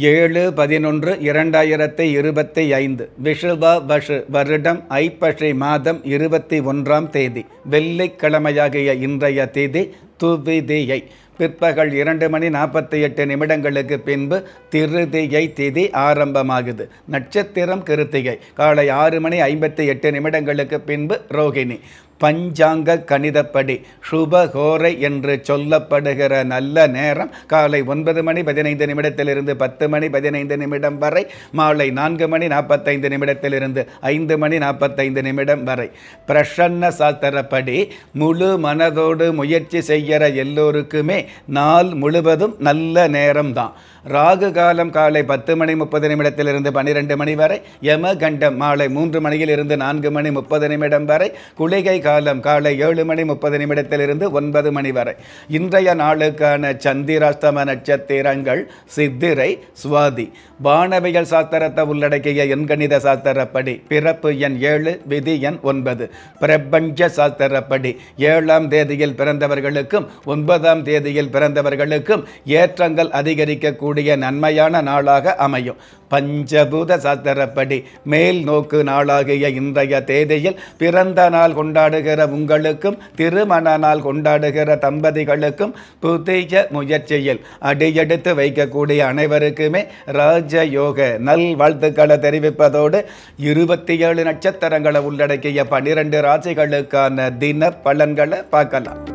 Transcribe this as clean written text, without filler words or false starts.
7/11/2025 விஷுவ வஷு வருடம் ஐப்பசி மாதம் 21ஆம் தேதி வெள்ளிக்கிழமையாகிய இன்றைய தேதி துவிதியை பிற்பகல் 2:48 பின்பு திருதியை திதி ஆரம்பமாகுது. நட்சத்திரம் கிருத்திகை. காலை 6:58 பின்பு ரோகிணி. பஞ்சாங்க கணிதப்படி சுபகோரை என்று சொல்லப்படுகிற நல்ல நேரம் காலை 9:15 10:15 வரை, மாலை 4:45 5:45 வரை. பிரசன்ன சாஸ்திரப்படி முழு மனதோடு முயற்சி செய்கிற எல்லோருக்குமே நாள் முழுவதும் நல்ல நேரம்தான். ராகு காலம் காலை 10:30 12 வரை, யமகண்டம் மாலை 3 மணியிலிருந்து 4:30 வரை, குளிகை காலம் காலை 7:30 9 வரை. இன்றைய நாளுக்கான சந்திராஷ்டம நட்சத்திரங்கள் சித்திரை, சுவாதி. வானவியல் சாஸ்திரத்தை உள்ளடக்கிய எண்கணித சாஸ்திரப்படி பிறப்பு எண் 7, விதி எண் 9. பிரபஞ்ச சாஸ்திரப்படி 7ஆம் தேதியில் பிறந்தவர்களுக்கும் 9ஆம் தேதியில் பிறந்தவர்களுக்கும் ஏற்றங்கள் அதிகரிக்கக்கூடிய நன்மையான நாளாக அமையும். பஞ்சபூத சாஸ்திரப்படி மேல் நோக்கு நாளாகிய இன்றைய தேதியில் பிறந்த நாள் கொண்டாடுகிற உங்களுக்கும் திருமண நாள் கொண்டாடுகிற தம்பதிகளுக்கும் புதிய முயற்சியில் அடியெடுத்து வைக்கக்கூடிய அனைவருக்குமே ராஜயோக நல் வாழ்த்துக்களை தெரிவிப்பதோடு 27 நட்சத்திரங்களை உள்ளடக்கிய 12 ராசிகளுக்கான தின பலன்களை பார்க்கலாம்.